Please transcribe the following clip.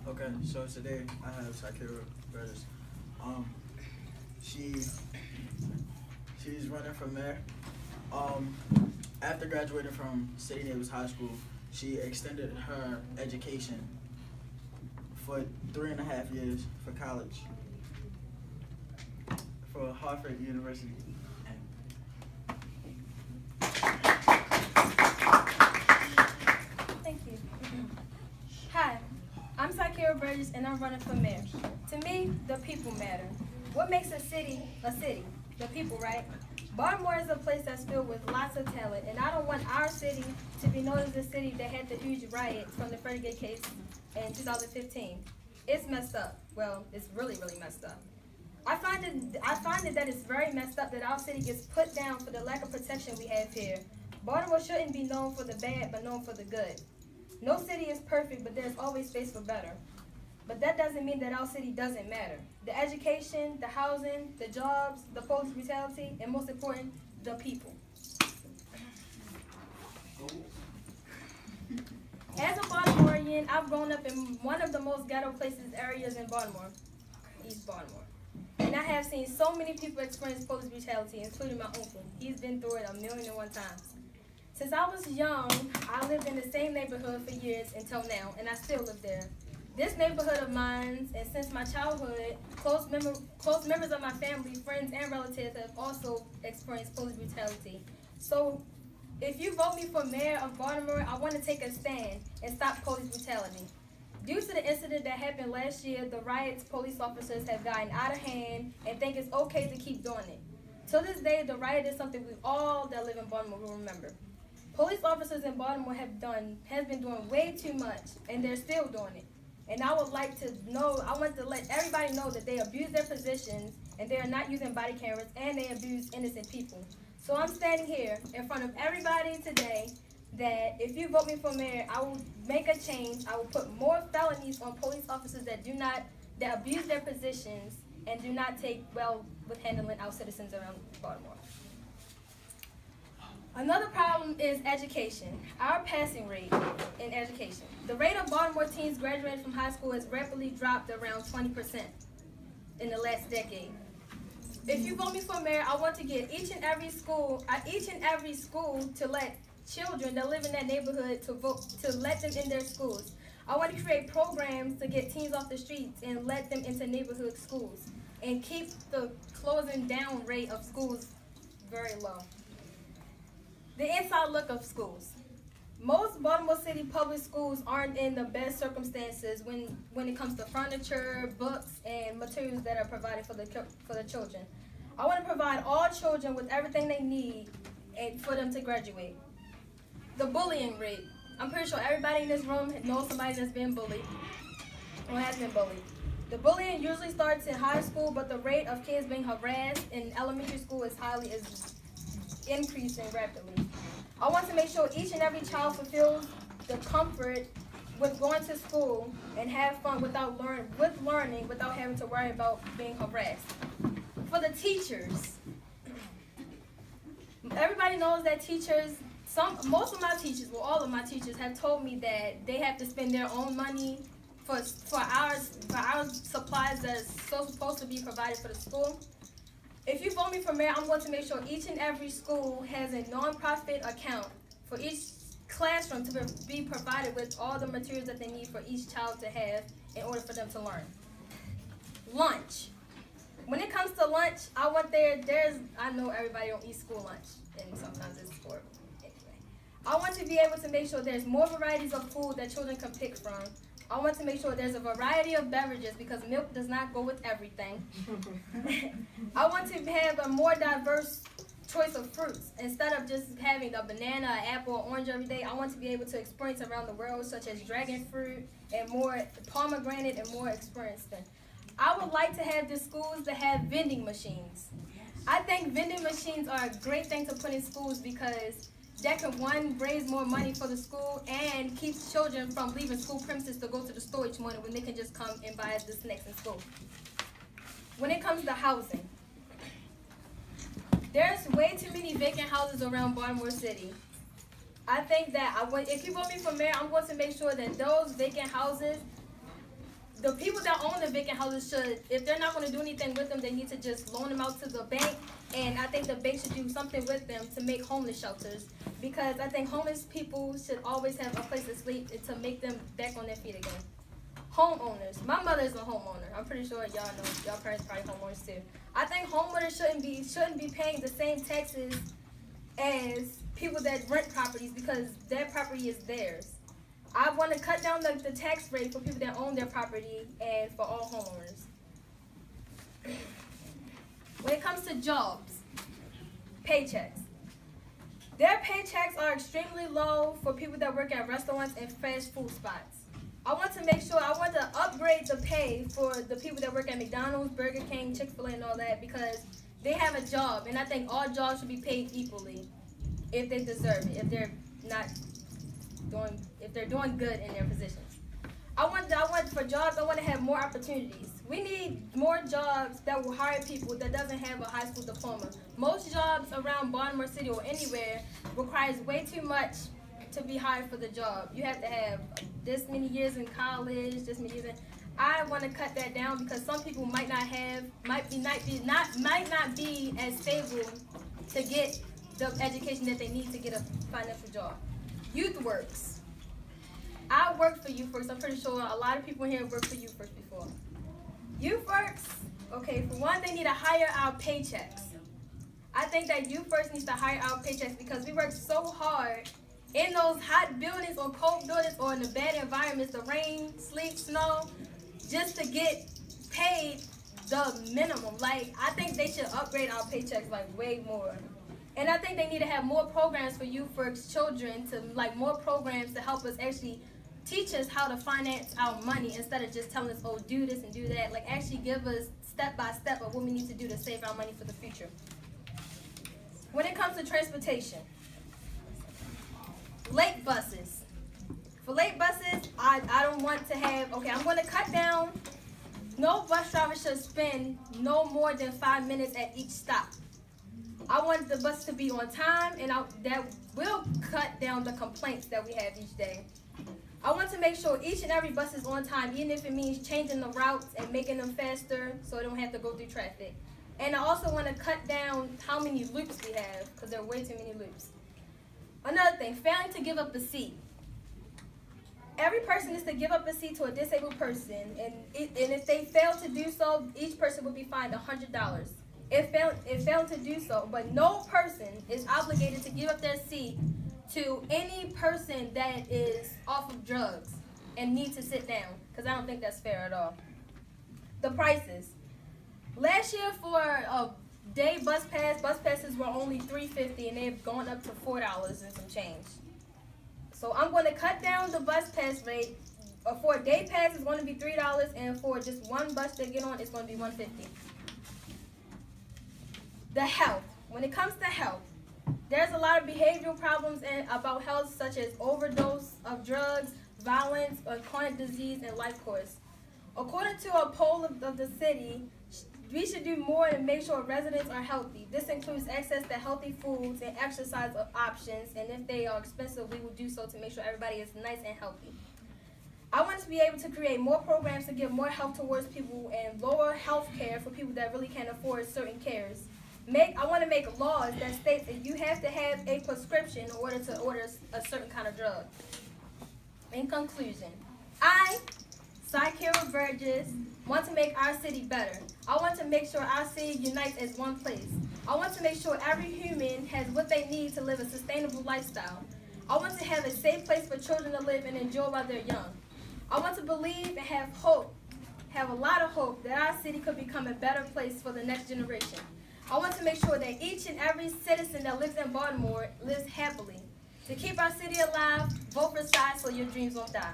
Okay, so today I have Sakira Burgess. Um, she she's running for mayor. Um, After graduating from St. Davis High School, she extended her education for 3.5 years for college for Harvard University. Thank you. Hi, I'm Sakira Burgess and I'm running for mayor. To me, the people matter. What makes a city a city? The people, right? Baltimore is a place that's filled with lots of talent, and I don't want our city to be known as the city that had the huge riot from the Fertigate case in 2015. It's messed up. Well, it's really, really messed up. I find it that it's very messed up that our city gets put down for the lack of protection we have here. Baltimore shouldn't be known for the bad, but known for the good. No city is perfect, but there's always space for better. But that doesn't mean that our city doesn't matter. The education, the housing, the jobs, the police brutality, and most important, the people. As a Baltimorean, I've grown up in one of the most ghetto places areas in Baltimore, East Baltimore. And I have seen so many people experience police brutality, including my uncle. He's been through it 1,000,001 times. Since I was young, I lived in the same neighborhood for years until now, and I still live there. This neighborhood of mine, and since my childhood, close members of my family, friends, and relatives have also experienced police brutality. So, if you vote me for mayor of Baltimore, I want to take a stand and stop police brutality. Due to the incident that happened last year, the riots police officers have gotten out of hand and think it's okay to keep doing it. To this day, the riot is something we all that live in Baltimore will remember. Police officers in Baltimore has been doing way too much, and they're still doing it. And I want to let everybody know that they abuse their positions, and they are not using body cameras, and they abuse innocent people. So I'm standing here in front of everybody today that if you vote me for mayor, I will make a change. I will put more felonies on police officers that abuse their positions and do not take well with handling our citizens around Baltimore. Another problem is education, our passing rate in education. The rate of Baltimore teens graduating from high school has rapidly dropped around 20% in the last decade. If you vote me for mayor, I want to get each and every school to let children that live in that neighborhood to let them in their schools. I want to create programs to get teens off the streets and let them into neighborhood schools and keep the closing down rate of schools very low. The inside look of schools. Most Baltimore City public schools aren't in the best circumstances when it comes to furniture, books, and materials that are provided for the children. I want to provide all children with everything they need and for them to graduate. The bullying rate. I'm pretty sure everybody in this room knows somebody that's been bullied or has been bullied. The bullying usually starts in high school, but the rate of kids being harassed in elementary school is increasing rapidly. I want to make sure each and every child fulfills the comfort with going to school and have fun with learning without having to worry about being harassed. For the teachers, everybody knows that most of my teachers, well, all of my teachers have told me that they have to spend their own money for our supplies that's supposed to be provided for the school. If you vote me for mayor, I'm going to make sure each and every school has a nonprofit account for each classroom to be provided with all the materials that they need for each child to have in order for them to learn. Lunch. When it comes to lunch, I know everybody don't eat school lunch, and sometimes it's horrible. Anyway, I want to be able to make sure there's more varieties of food that children can pick from. I want to make sure there's a variety of beverages because milk does not go with everything. I want to have a more diverse choice of fruits. Instead of just having a banana, an apple, or orange every day, I want to be able to experience around the world such as dragon fruit and more pomegranate and more experience things. I would like to have the schools that have vending machines. I think vending machines are a great thing to put in schools because that can, one, raise more money for the school and keeps children from leaving school premises to go to the store each morning when they can just come and buy the snacks in school. When it comes to housing, there's way too many vacant houses around Baltimore City. I think that if you vote me for mayor, I'm going to make sure that those vacant houses the people that own the vacant houses should, if they're not going to do anything with them, they need to just loan them out to the bank. And I think the bank should do something with them to make homeless shelters, because I think homeless people should always have a place to sleep and to make them back on their feet again. Homeowners. My mother's a homeowner. I'm pretty sure y'all know. Y'all parents probably homeowners too. I think homeowners shouldn't be paying the same taxes as people that rent properties, because their property is theirs. I want to cut down the tax rate for people that own their property and for all homeowners. When it comes to jobs, paychecks. Their paychecks are extremely low for people that work at restaurants and fast food spots. I want to upgrade the pay for the people that work at McDonald's, Burger King, Chick-fil-A, and all that, because they have a job, and I think all jobs should be paid equally if they deserve it, if they're doing good in their positions. I want for jobs, I want to have more opportunities. We need more jobs that will hire people that doesn't have a high school diploma. Most jobs around Baltimore City or anywhere requires way too much to be hired for the job. You have to have this many years in college, this many years in. I want to cut that down, because some people might not be as stable to get the education that they need to get a financial job. Youth Works. I worked for Youth Works. I'm pretty sure a lot of people in here have worked for Youth Works before. Youth Works, okay, for one, they need to hire our paychecks. I think that Youth Works needs to hire our paychecks, because we work so hard in those hot buildings or cold buildings or in the bad environments, the rain, sleet, snow, just to get paid the minimum. Like, I think they should upgrade our paychecks like way more. And I think they need to have more programs for Youth Works children, more programs to help us actually teach us how to finance our money, instead of just telling us, oh, do this and do that. Like, actually give us step by step of what we need to do to save our money for the future. When it comes to transportation, late buses. For late buses, I don't want to have, I'm going to cut down. No bus driver should spend no more than 5 minutes at each stop. I want the bus to be on time, and that will cut down the complaints that we have each day. I want to make sure each and every bus is on time, even if it means changing the routes and making them faster so they don't have to go through traffic. And I also want to cut down how many loops we have, because there are way too many loops. Another thing, failing to give up a seat. Every person is to give up a seat to a disabled person, and if they fail to do so, each person will be fined $100. If failing to do so, but no person is obligated to give up their seat to any person that is off of drugs and needs to sit down, because I don't think that's fair at all. The prices. Last year for a day bus passes were only $3.50, and they've gone up to $4 and some change. So I'm going to cut down the bus pass rate. For a day pass, it's going to be $3, and for just one bus to get on, it's going to be $1.50. The health. When it comes to health, there's a lot of behavioral problems about health, such as overdose of drugs, violence, chronic disease, and life course. According to a poll of the city, we should do more to make sure residents are healthy. This includes access to healthy foods and exercise options, and if they are expensive, we will do so to make sure everybody is nice and healthy. I want to be able to create more programs to give more help towards people and lower health care for people that really can't afford certain cares. I want to make laws that state that you have to have a prescription in order to order a certain kind of drug. In conclusion, I, Sakira Burgess, want to make our city better. I want to make sure our city unites as one place. I want to make sure every human has what they need to live a sustainable lifestyle. I want to have a safe place for children to live and enjoy while they're young. I want to believe and have hope, have a lot of hope that our city could become a better place for the next generation. I want to make sure that each and every citizen that lives in Baltimore lives happily. To keep our city alive, vote for SIDE so your dreams won't die.